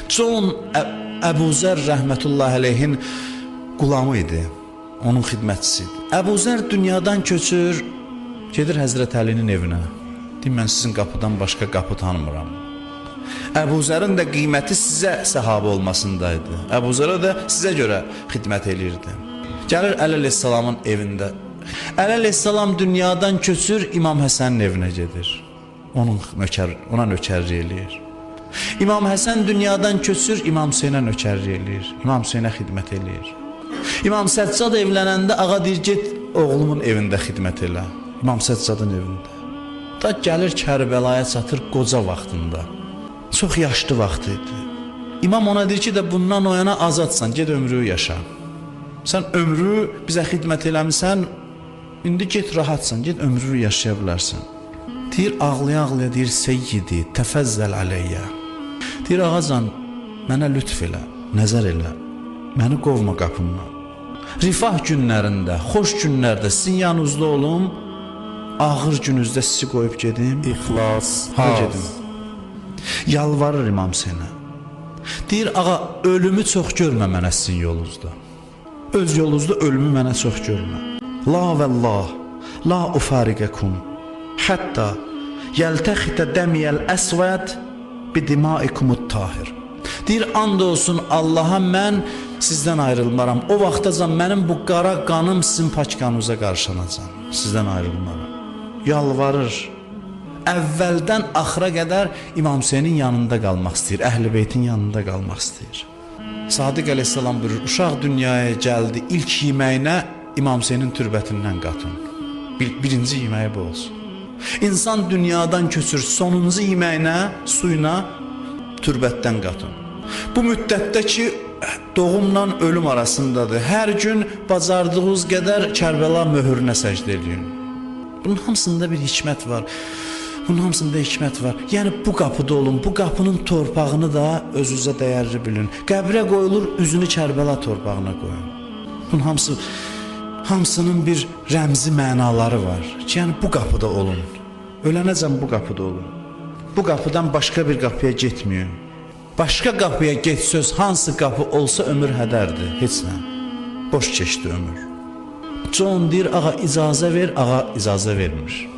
John Əbu Zər rəhmətullahi əleyhin qulamı idi, onun xidmətçisi idi. Əbu Zər dünyadan köçür, gedir Həzrət Əlinin evinə. Deyir, mən sizin qapıdan başqa qapı tanımıram. Əbu Zərin də qiyməti sizə səhabə olmasındaydı. Əbu Zərə də sizə görə xidmət eləyirdi. Gəlir Əli əleyhissalamın evində. Əli əleyhissalam dünyadan köçür, İmam Həsənin evinə gedir. Ona nökərlik eləyir. İmam Həsən dünyadan köçür, İmam Hüseynə nökərlik eləyir. İmam Hüseynə xidmət eləyir. İmam Səccad evlənəndə ağa deyir, get oğlumun evində xidmət elə. İmam Səccadın evində. Da gəlir Kərbəlaya çatır qoca vaxtında. Çox yaşlı vaxtı idi. İmam ona deyir ki, də bundan o yana azadsan, get ömrü yaşa. Sən ömrü bizə xidmət eləmirsən, indi get rahatsan, get ömrü yaşaya bilərsən. Deyir, ağlaya-ağlaya deyir, Seyyidi, təfəzzəl aleyyə. Deyir, ağacan, mənə lütf elə, nəzər elə, məni qovma qapımdan. Rifah günlərində, xoş günlərdə sizin yanınızda olum, ağır günüzdə sizi qoyub gedim. İxlas, gedim. Yalvarır İmam Hüseynə. Deyir, ağa, ölümü çox görmə mənə sizin yolunuzda. Öz yolunuzda ölümü mənə çox görmə. La vəllah, la ufariqəkum, hətta yəltəxitə dəmiyəl əsvəd bidimaikumut tahir. Deyir, and olsun Allaha, mən sizdən ayrılmaram. O vaxtacan mənim bu qara qanım sizin pak qanınıza qarşılanacaq. Sizdən ayrılmaram. Yalvarır. Əvvəldən axıra qədər İmam Hüseynin yanında qalmaq istəyir, Əhl-i Beytin yanında qalmaq istəyir. Sadiq əleyhissalam buyurur, uşaq dünyaya gəldi, ilk yeməyinə İmam Hüseynin türbətindən qatın. Birinci yeməyi bu olsun. İnsan dünyadan köçür, sonuncu yeməyinə, suyuna türbətdən qatın. Bu müddətdə ki, doğumla ölüm arasındadır. Hər gün bacardığınız qədər Kərbəla möhürünə səcdə edin. Bunun hamısında bir hikmət var. Bunun hamısında hikmət var. Yəni bu qapıda olun, bu qapının torpağını da özünüzə dəyərli bilin. Qəbrə qoyulur, üzünü Kərbəla torpağına qoyun. Bunun hamısının bir rəmzi mənaları var. Yəni bu qapıda olun. Ölənəcən bu qapıda olun. Bu qapıdan başqa bir qapıya getməyin. Başqa qapıya get söz hansı qapı olsa ömür hədərdir, heç nə. Boş keçdi ömür. John deyir, ağa icazə ver, ağa icazə vermir.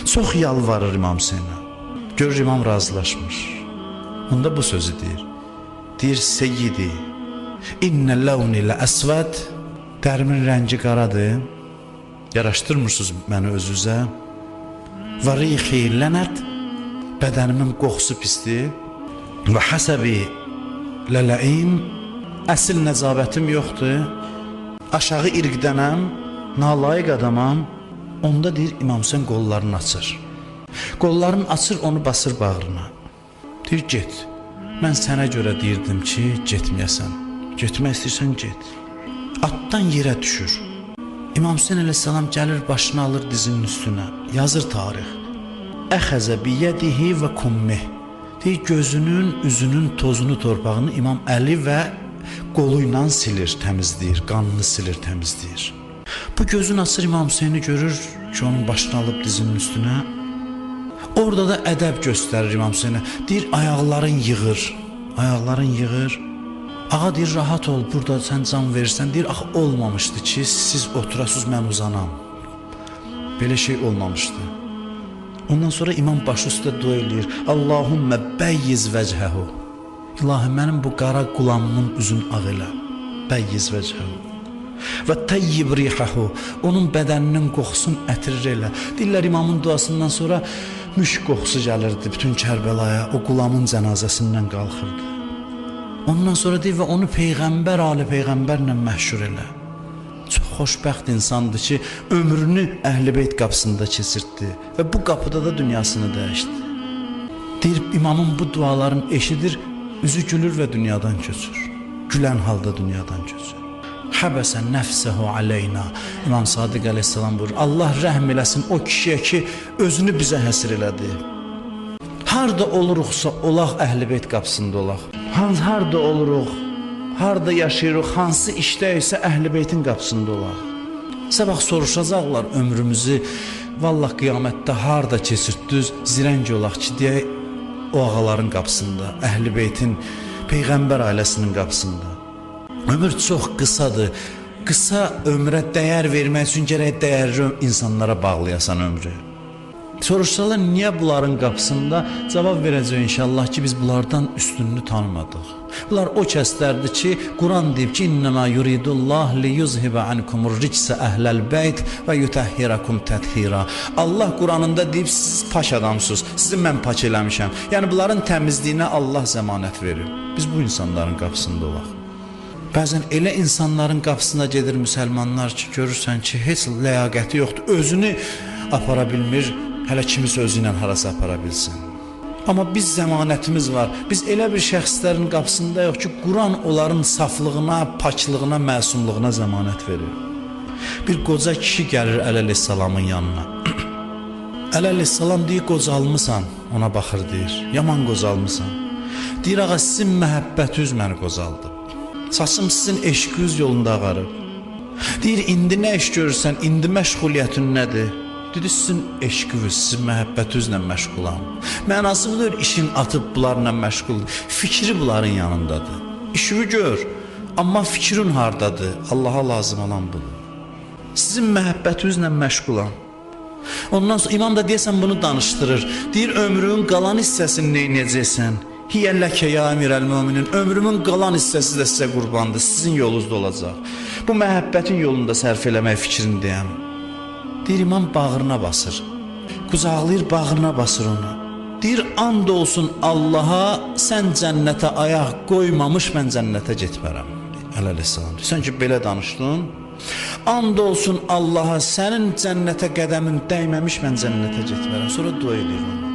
Çox yalvarır İmam Hüseynə. Görür İmam razılaşmır. Onda bu sözü deyir. Deyir, Seyyidi, innə ləvni lə əsvəd, dərimin rəngi qaradır, yaraşdırmırsınız məni özünüzə. Və rixi lənət, bədənimin qoxusu pisdir. Və həsəbi lələim, əsil nəcabətim yoxdur, aşağı irqdənəm, nalayiq adamam. Onda deyir, İmam Hüseyn qollarını açır. Qollarını açır, onu basır bağrına. Deyir, get, mən sənə görə deyirdim ki, getməyəsən. Getmək istəyirsən, get. Atdan yerə düşür. İmam Hüseyn əleyhissalam gəlir, başını alır dizinin üstünə. Yazır tarix. Əxəzə biyyədihi və kummih. Deyir, gözünün, üzünün tozunu, torpağını İmam Əli və qolu ilə silir, təmizləyir, qanını silir, təmizləyir. Bu gözünü açır, İmam Hüseyni görür ki, onun başını alıb dizinin üstünə. Orada da ədəb göstərir İmam Hüseynə. Deyir, ayaqların yığır, ayaqların yığır. Ağa deyir, rahat ol, burada sən can verirsən. Deyir, axı olmamışdı ki, siz oturasınız, mən uzanam. Belə şey olmamışdı. Ondan sonra İmam başı üstə dua eləyir. Allahümmə bəyyiz vəchəhu. İlahi, mənim bu qara qulamımın üzünü ağ elə. Bəyyiz vəchəhu. Və təyyib rihəhu. Onun bədəninin qoxusunu ətirir elə. Deyirlər, İmamın duasından sonra müşk qoxusu gəlirdi bütün Kərbəlaya. O qulamın cənazəsindən qalxırdı. Ondan sonra deyir, və onu Peyğəmbər, Ali Peyğəmbərlə məhşur elə. Çox xoşbəxt insandır ki, ömrünü Əhl-i Beyt qapısında keçirtdi və bu qapıda da dünyasını dəyişdi. Deyir, İmamın bu dualarını eşidir, üzü gülür və dünyadan köçür. Gülən halda dünyadan köçür. Həbəsə nəfsəhu aleyna. İmam Sadiq əleyhissalam buyurur, Allah rəhm eləsin o kişiyə ki, özünü bizə həsr elədi. Harda oluruqsa olaq Əhl-i Beyt qapısında olaq. Harda oluruq, harda yaşayırıq, hansı işdəysə Əhl-i Beytin qapısında olaq. Sabah soruşacaqlar ömrümüzü, vallah qiyamətdə harda keçirtdiniz, zirəng olaq ki, deyək o ağaların qapısında, Əhl-i Beytin Peyğəmbər ailəsinin qapısında. Ömür çox qısadır. Qısa ömrə dəyər vermək üçün gərək dəyərli insanlara bağlayasan ömrü. Soruşsalar niyə bunların qapısında? Cavab verəcək inşallah ki, biz bunlardan üstünlüğünü tanımadıq. Bunlar o kəslərdir ki, Quran deyib ki, İnnəmə yuridullah liyuzhibə ankumur ricsə əhləl bəyt və yutəhhirakum təthira. Allah Quranında deyib, siz paş adamsınız, sizi mən pak eləmişəm. Yəni bunların təmizliyinə Allah zəmanət verir. Biz bu insanların qapısında olaq. Bəzən elə insanların qapısına gedir müsəlmanlar ki, görürsən ki, heç ləyaqəti yoxdur, özünü apara bilmir, hələ kimisə özü ilə harasa apara bilsin. Amma biz zəmanətimiz var, biz elə bir şəxslərin qapısında yox ki, Quran onların saflığına, paklığına, məsumluğuna zəmanət verir. Bir qoca kişi gəlir əleyhissalamın yanına. Əleyhissalam deyir, qocalmısan, ona baxır deyir, yaman qocalmısan. Deyir, ağa, sizin məhəbbətiniz məni qocaldı. Saçım sizin eşqiniz yolunda ağarıb. Deyir, indi nə iş görürsən, indi məşğuliyyətin nədir? Dedi, sizin eşqiniz, sizin məhəbbətinizlə məşğulam. Mənası budur, işin atıb bunlarla məşğuldur. Fikri bunların yanındadır. İşini gör, amma fikrin hardadır? Allaha lazım olan budur. Sizin məhəbbətinizlə məşğulam. Ondan sonra imam da deyəsən bunu danışdırır. Deyir, ömrünün qalan hissəsini neynəyəcəksən? Hiyəlləkə ya əmirəl müminin, ömrümün qalan hissəsi də sizə qurbandır, sizin yolunuzda olacaq. Bu məhəbbətin yolunda sərf eləmək fikrindəyəm. Deyir, imam bağrına basır, qucaqlayır, bağrına basır onu. Deyir, and olsun Allaha, sən cənnətə ayaq qoymamış, mən cənnətə getmərəm. Əleyhissalam, sən ki, belə danışdın, and olsun Allaha, sənin cənnətə qədəmin dəyməmiş, mən cənnətə getmərəm. Sonra dua edir onu.